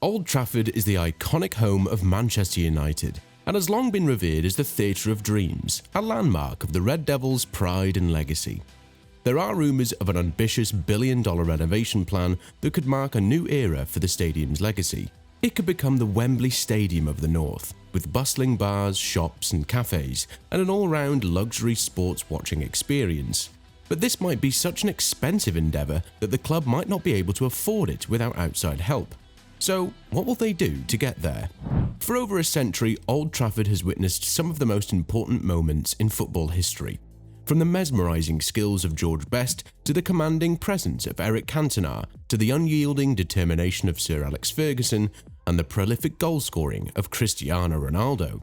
Old Trafford is the iconic home of Manchester United and has long been revered as the Theatre of Dreams, a landmark of the Red Devils' pride and legacy. There are rumours of an ambitious billion-dollar renovation plan that could mark a new era for the stadium's legacy. It could become the Wembley Stadium of the North, with bustling bars, shops and cafes, and an all-round luxury sports watching experience. But this might be such an expensive endeavour that the club might not be able to afford it without outside help. So, what will they do to get there? For over a century, Old Trafford has witnessed some of the most important moments in football history. From the mesmerising skills of George Best to the commanding presence of Eric Cantona to the unyielding determination of Sir Alex Ferguson and the prolific goal-scoring of Cristiano Ronaldo.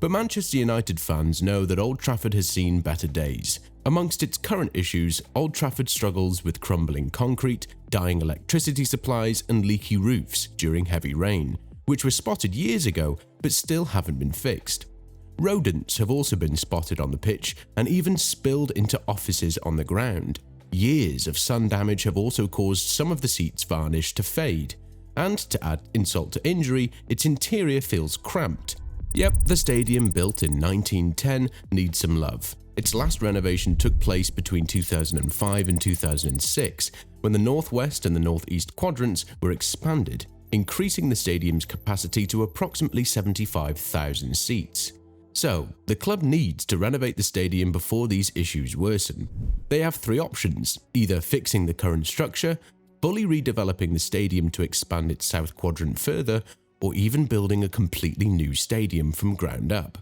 But Manchester United fans know that Old Trafford has seen better days. Amongst its current issues, Old Trafford struggles with crumbling concrete, dying electricity supplies and leaky roofs during heavy rain, which were spotted years ago but still haven't been fixed. Rodents have also been spotted on the pitch and even spilled into offices on the ground. Years of sun damage have also caused some of the seats' varnish to fade, and to add insult to injury, its interior feels cramped. Yep, the stadium, built in 1910, needs some love. Its last renovation took place between 2005 and 2006, when the northwest and the northeast quadrants were expanded, increasing the stadium's capacity to approximately 75,000 seats. So, the club needs to renovate the stadium before these issues worsen. They have three options: either fixing the current structure, fully redeveloping the stadium to expand its south quadrant further, or even building a completely new stadium from ground up.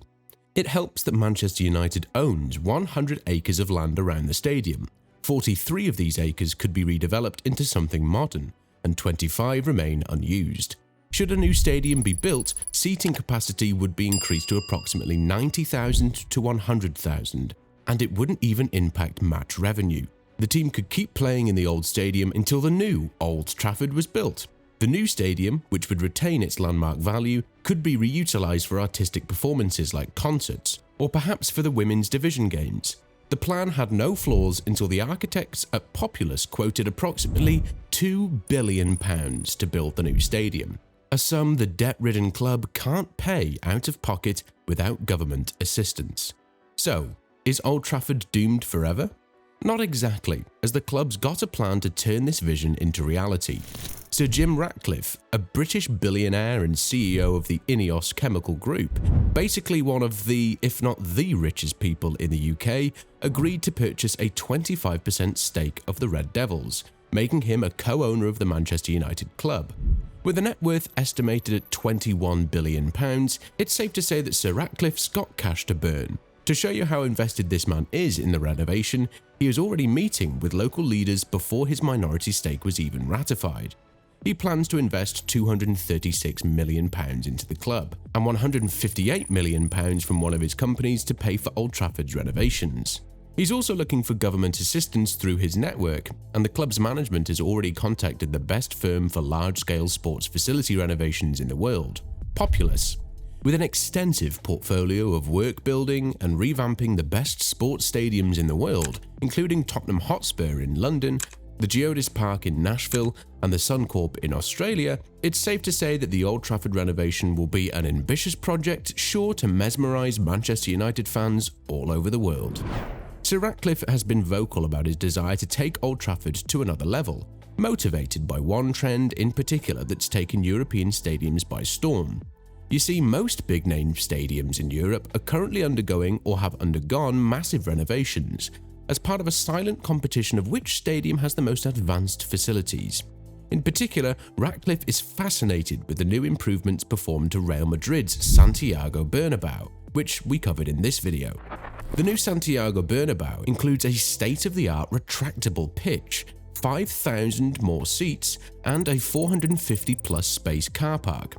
It helps that Manchester United owns 100 acres of land around the stadium. 43 of these acres could be redeveloped into something modern, and 25 remain unused. Should a new stadium be built, seating capacity would be increased to approximately 90,000 to 100,000, and it wouldn't even impact match revenue. The team could keep playing in the old stadium until the new Old Trafford was built. The new stadium, which would retain its landmark value, could be reutilised for artistic performances like concerts, or perhaps for the women's division games. The plan had no flaws until the architects at Populous quoted approximately £2 billion to build the new stadium, a sum the debt-ridden club can't pay out of pocket without government assistance. So, is Old Trafford doomed forever? Not exactly, as the club's got a plan to turn this vision into reality. Sir Jim Ratcliffe, a British billionaire and CEO of the Ineos Chemical Group, basically one of the, if not the richest people in the UK, agreed to purchase a 25% stake of the Red Devils, making him a co-owner of the Manchester United club. With a net worth estimated at £21 billion, it's safe to say that Sir Ratcliffe's got cash to burn. To show you how invested this man is in the renovation, he was already meeting with local leaders before his minority stake was even ratified. He plans to invest £236 million into the club, and £158 million from one of his companies to pay for Old Trafford's renovations. He's also looking for government assistance through his network, and the club's management has already contacted the best firm for large-scale sports facility renovations in the world, Populous. With an extensive portfolio of work building and revamping the best sports stadiums in the world, including Tottenham Hotspur in London, the Geodis Park in Nashville, and the Suncorp in Australia, it's safe to say that the Old Trafford renovation will be an ambitious project sure to mesmerise Manchester United fans all over the world. Sir Ratcliffe has been vocal about his desire to take Old Trafford to another level, motivated by one trend in particular that's taken European stadiums by storm. You see, most big-name stadiums in Europe are currently undergoing or have undergone massive renovations, as part of a silent competition of which stadium has the most advanced facilities. In particular, Ratcliffe is fascinated with the new improvements performed to Real Madrid's Santiago Bernabeu, which we covered in this video. The new Santiago Bernabeu includes a state-of-the-art retractable pitch, 5,000 more seats, and a 450-plus space car park.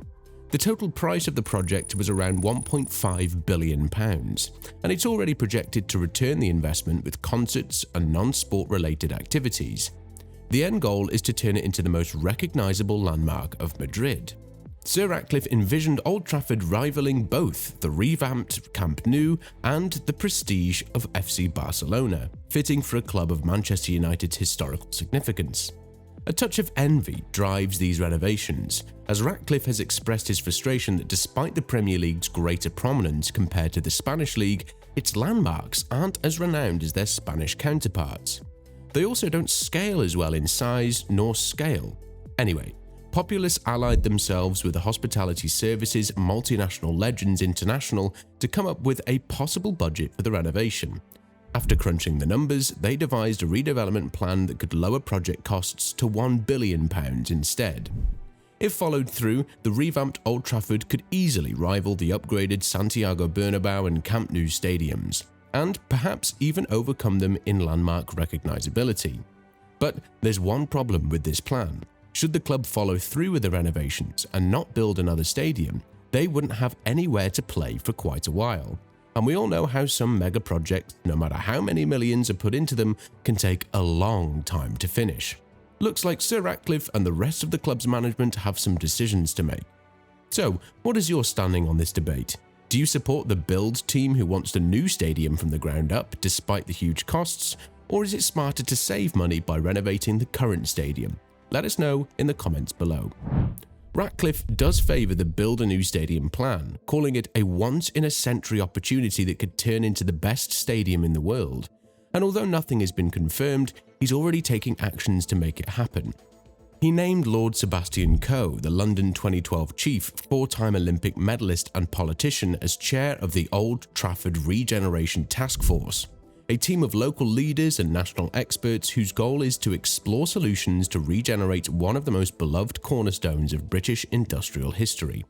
The total price of the project was around £1.5 billion, and it's already projected to return the investment with concerts and non-sport related activities. The end goal is to turn it into the most recognisable landmark of Madrid. Sir Ratcliffe envisioned Old Trafford rivaling both the revamped Camp Nou and the prestige of FC Barcelona, fitting for a club of Manchester United's historical significance. A touch of envy drives these renovations, as Ratcliffe has expressed his frustration that despite the Premier League's greater prominence compared to the Spanish League, its landmarks aren't as renowned as their Spanish counterparts. They also don't scale as well in size nor scale. Anyway, Populous allied themselves with the hospitality services multinational Legends International to come up with a possible budget for the renovation. After crunching the numbers, they devised a redevelopment plan that could lower project costs to £1 billion instead. If followed through, the revamped Old Trafford could easily rival the upgraded Santiago Bernabeu and Camp Nou stadiums, and perhaps even overcome them in landmark recognizability. But there's one problem with this plan. Should the club follow through with the renovations and not build another stadium, they wouldn't have anywhere to play for quite a while. And we all know how some mega projects, no matter how many millions are put into them, can take a long time to finish. Looks like Sir Ratcliffe and the rest of the club's management have some decisions to make. So, what is your standing on this debate? Do you support the build team who wants the new stadium from the ground up despite the huge costs, or is it smarter to save money by renovating the current stadium? Let us know in the comments below. Ratcliffe does favour the build a new stadium plan, calling it a once-in-a-century opportunity that could turn into the best stadium in the world. And although nothing has been confirmed, he's already taking actions to make it happen. He named Lord Sebastian Coe, the London 2012 chief, four-time Olympic medalist and politician, as chair of the Old Trafford Regeneration Task Force, a team of local leaders and national experts whose goal is to explore solutions to regenerate one of the most beloved cornerstones of British industrial history.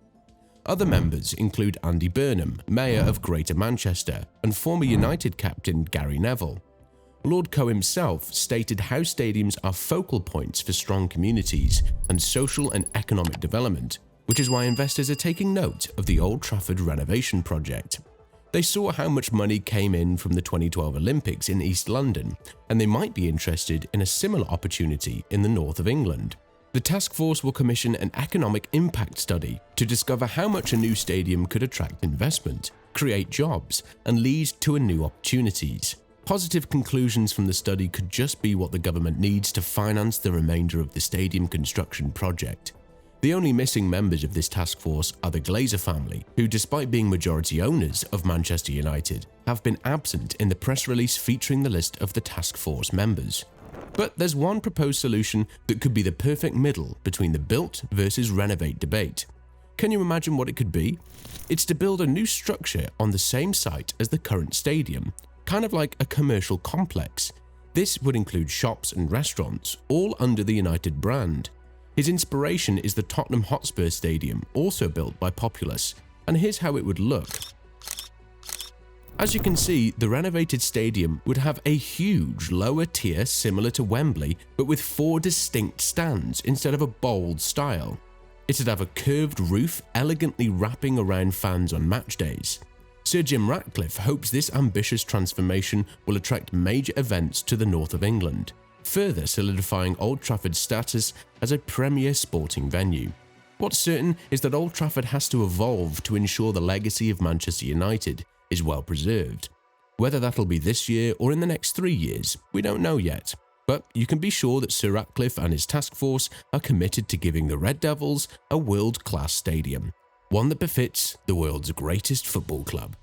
Other members include Andy Burnham, Mayor of Greater Manchester, and former United captain Gary Neville. Lord Coe himself stated how stadiums are focal points for strong communities and social and economic development, which is why investors are taking note of the Old Trafford renovation project. They saw how much money came in from the 2012 Olympics in East London, and they might be interested in a similar opportunity in the north of England. The task force will commission an economic impact study to discover how much a new stadium could attract investment, create jobs, and lead to new opportunities. Positive conclusions from the study could just be what the government needs to finance the remainder of the stadium construction project. The only missing members of this task force are the Glazer family, who, despite being majority owners of Manchester United, have been absent in the press release featuring the list of the task force members. But there's one proposed solution that could be the perfect middle between the built versus renovate debate. Can you imagine what it could be? It's to build a new structure on the same site as the current stadium, kind of like a commercial complex. This would include shops and restaurants, all under the United brand. His inspiration is the Tottenham Hotspur Stadium, also built by Populous, and here's how it would look. As you can see, the renovated stadium would have a huge lower tier similar to Wembley, but with 4 distinct stands instead of a bold style. It'd have a curved roof elegantly wrapping around fans on match days. Sir Jim Ratcliffe hopes this ambitious transformation will attract major events to the north of England, further solidifying Old Trafford's status as a premier sporting venue. What's certain is that Old Trafford has to evolve to ensure the legacy of Manchester United is well preserved. Whether that'll be this year or in the next 3 years, we don't know yet. But you can be sure that Sir Ratcliffe and his task force are committed to giving the Red Devils a world-class stadium, one that befits the world's greatest football club.